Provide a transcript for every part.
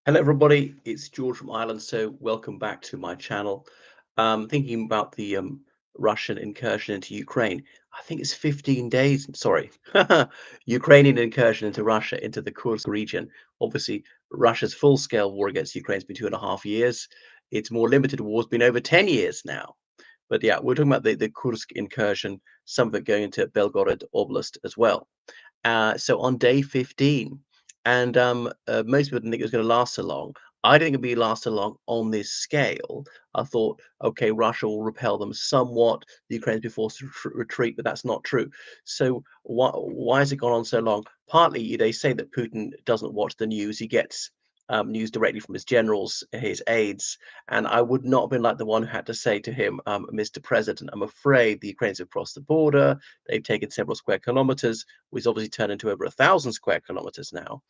Hello, everybody. It's George from Ireland. So, welcome back to my channel. Thinking about the Russian incursion into Ukraine. I think it's 15 days. Sorry, Ukrainian incursion into Russia, into the Kursk region. Obviously, Russia's full-scale war against Ukraine has been 2.5 years. Its more limited war has been over 10 years now. But yeah, we're talking about the Kursk incursion, some of it going into Belgorod Oblast as well. So on day 15, and most people didn't think it was going to last so long. I didn't think it'd be last so long on this scale. I thought, okay, Russia will repel them somewhat. The Ukrainians be forced to retreat, but that's not true. So why has it gone on so long? Partly, they say that Putin doesn't watch the news. He gets news directly from his generals, his aides, and I would not have been like the one who had to say to him, Mr. President, I'm afraid the Ukrainians have crossed the border. They've taken several square kilometers, which obviously turned into over 1,000 square kilometers now,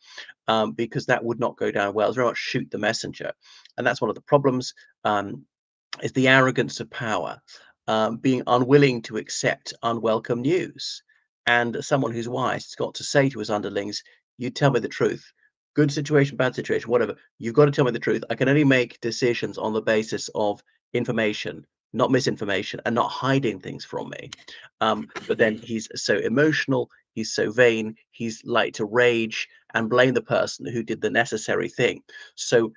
because that would not go down well. It's very much shoot the messenger, and that's one of the problems. Is the arrogance of power, being unwilling to accept unwelcome news, and someone who's wise has got to say to his underlings, "You tell me the truth. Good situation, bad situation, whatever. You've got to tell me the truth. I can only make decisions on the basis of information, not misinformation, and not hiding things from me." But then he's so emotional, he's so vain, he's like to rage and blame the person who did the necessary thing. So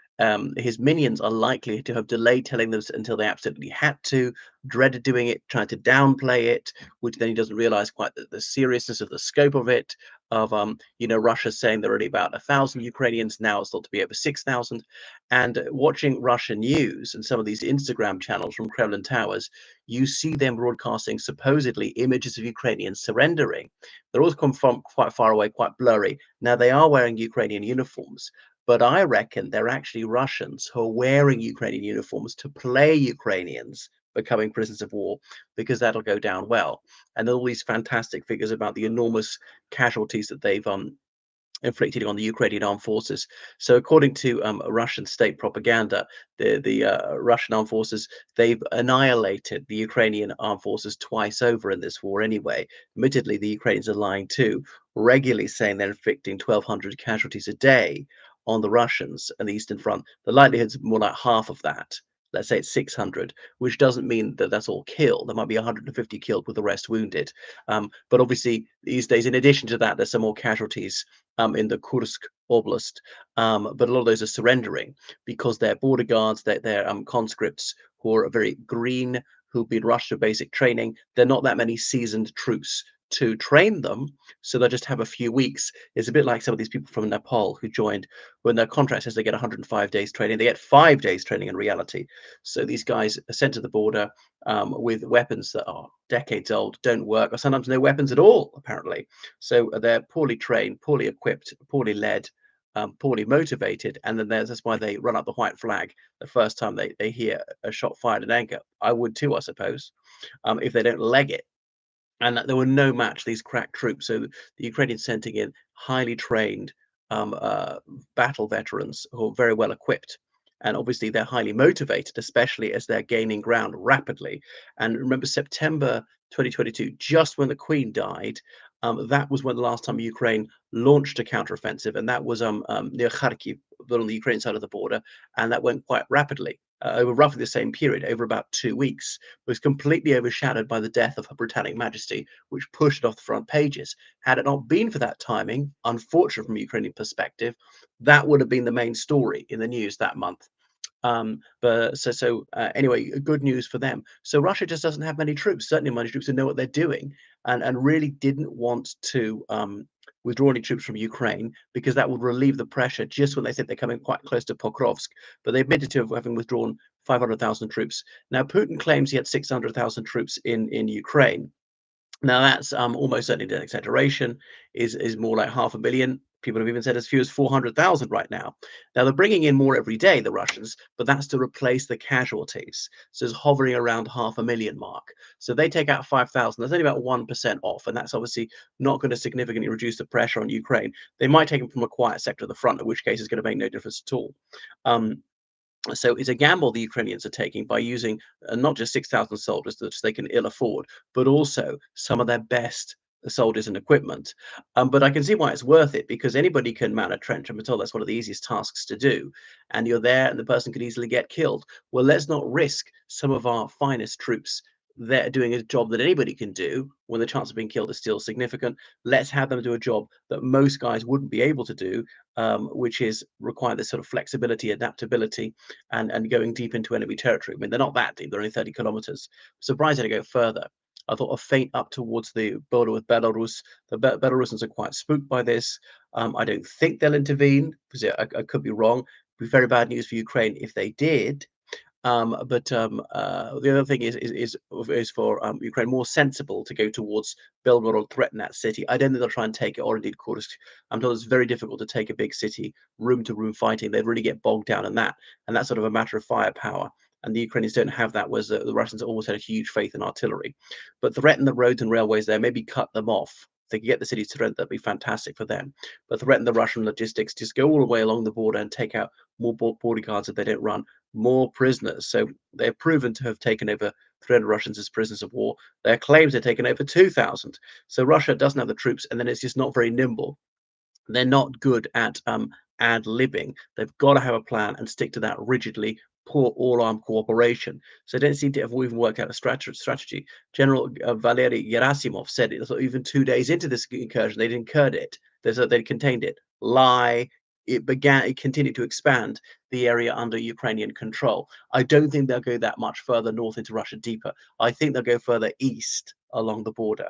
his minions are likely to have delayed telling them until they absolutely had to, dreaded doing it, tried to downplay it, which then he doesn't realize quite the seriousness of the scope of it. Of Russia saying there are only about 1,000 Ukrainians, now it's thought to be over 6,000. And watching Russian news and some of these Instagram channels from Kremlin towers, you see them broadcasting supposedly images of Ukrainians surrendering. They're all come from quite far away, quite blurry. Now they are wearing Ukrainian uniforms, but I reckon they're actually Russians who are wearing Ukrainian uniforms to play Ukrainians becoming prisoners of war, because that'll go down well. And all these fantastic figures about the enormous casualties that they've inflicted on the Ukrainian armed forces. So, according to Russian state propaganda, the Russian armed forces, they've annihilated the Ukrainian armed forces twice over in this war. Anyway, admittedly, the Ukrainians are lying too, regularly saying they're inflicting 1,200 casualties a day on the Russians and the Eastern Front. The likelihood's more like half of that. Let's say it's 600, which doesn't mean that that's all killed. There might be 150 killed with the rest wounded. But obviously, these days, in addition to that, there's some more casualties in the Kursk Oblast. But a lot of those are surrendering because they're border guards, they're conscripts who are very green, who've been rushed to basic training. They're not that many seasoned troops to train them, so they'll just have a few weeks. It's a bit like some of these people from Nepal who joined when their contract says they get 105 days training. They get 5 days training in reality. So these guys are sent to the border with weapons that are decades old, don't work, or sometimes no weapons at all, apparently. So they're poorly trained, poorly equipped, poorly led, poorly motivated, and then that's why they run up the white flag the first time they hear a shot fired at anchor. I would too, I suppose, if they don't leg it. And that there were no match these crack troops. So the Ukrainians sending in highly trained battle veterans who are very well equipped. And obviously, they're highly motivated, especially as they're gaining ground rapidly. And remember, September 2022, just when the Queen died, that was when the last time Ukraine launched a counteroffensive, and that was near Kharkiv, but on the Ukraine side of the border, and that went quite rapidly over roughly the same period, over about 2 weeks, was completely overshadowed by the death of Her Britannic Majesty, which pushed it off the front pages. Had it not been for that timing, unfortunate from a Ukrainian perspective, that would have been the main story in the news that month. But anyway, good news for them. So Russia just doesn't have many troops, certainly many troops who know what they're doing, and really didn't want to withdraw any troops from Ukraine because that would relieve the pressure just when they think they're coming quite close to Pokrovsk. But they admitted to having withdrawn 500,000 troops. Now Putin claims he had 600,000 troops in Ukraine. Now that's almost certainly an exaggeration. Is more like 500,000. People have even said as few as 400,000 right now. Now they're bringing in more every day, the Russians, but that's to replace the casualties. So it's hovering around 500,000 mark. So they take out 5,000. That's only about 1% off, and that's obviously not going to significantly reduce the pressure on Ukraine. They might take them from a quiet sector of the front, in which case it's going to make no difference at all. Um, so it's a gamble the Ukrainians are taking by using not just 6,000 soldiers that they can ill afford, but also some of their best soldiers and equipment. But I can see why it's worth it because anybody can mount a trench. I'm told that's one of the easiest tasks to do. And you're there, and the person could easily get killed. Well, let's not risk some of our finest troops there doing a job that anybody can do when the chance of being killed is still significant. Let's have them do a job that most guys wouldn't be able to do, which is require this sort of flexibility, adaptability, and going deep into enemy territory. I mean, they're not that deep; they're only 30 kilometers. Surprised they don't go further. I thought a feint up towards the border with Belarus. The Belarusians are quite spooked by this. I don't think they'll intervene because I could be wrong. It'd be very bad news for Ukraine if they did. The other thing is for Ukraine more sensible to go towards Belgorod, threaten that city. I don't think they'll try and take it, or indeed Kursk. I'm told it's very difficult to take a big city, room to room fighting. They'd really get bogged down in that, and that's sort of a matter of firepower. And the Ukrainians don't have that, whereas the Russians always had a huge faith in artillery. But threaten the roads and railways there, maybe cut them off. If they could get the cities to rent, that'd be fantastic for them. But threaten the Russian logistics, just go all the way along the border and take out more border guards if they don't run more prisoners. So they're proven to have taken over 300 Russians as prisoners of war. Their claims they've taken over 2,000. So Russia doesn't have the troops, and then it's just not very nimble. They're not good at ad-libbing. They've got to have a plan and stick to that rigidly. Poor all-armed cooperation. So they don't seem to have even worked out a strategy. General Valery Gerasimov said it even 2 days into this incursion, they'd incurred it. They'd contained it. Lie. It continued to expand the area under Ukrainian control. I don't think they'll go that much further north into Russia deeper. I think they'll go further east along the border,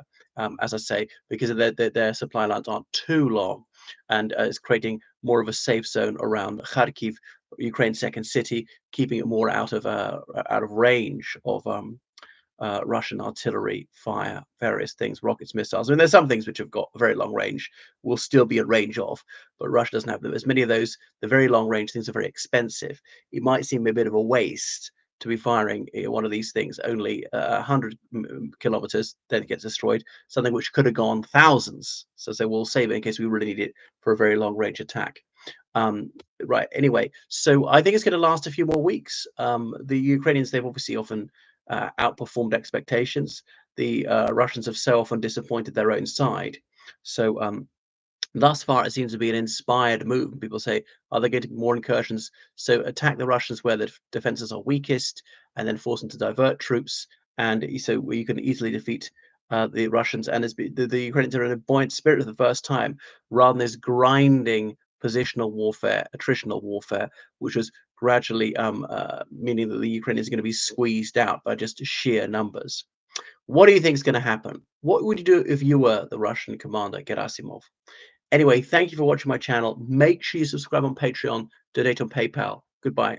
as I say, because their supply lines aren't too long, and it's creating more of a safe zone around Kharkiv, Ukraine's second city, keeping it more out of range of Russian artillery fire, various things, rockets, missiles. I mean, there's some things which have got very long range, will still be at range of, but Russia doesn't have them. As many of those, the very long range things are very expensive. It might seem a bit of a waste to be firing one of these things only 100 kilometers, then it gets destroyed, something which could have gone thousands. So we'll save it in case we really need it for a very long range attack. Right. Anyway, so I think it's going to last a few more weeks. The Ukrainians, they've obviously often outperformed expectations. The Russians have so often disappointed their own side. So thus far, it seems to be an inspired move. People say, are they getting more incursions? So attack the Russians where the defenses are weakest, and then force them to divert troops. And so you can easily defeat the Russians. And the Ukrainians are in a buoyant spirit for the first time, rather than this grinding positional warfare, attritional warfare, which was gradually meaning that the Ukrainians are going to be squeezed out by just sheer numbers. What do you think is going to happen? What would you do if you were the Russian commander Gerasimov? Anyway, thank you for watching my channel. Make sure you subscribe on Patreon, donate on PayPal. Goodbye.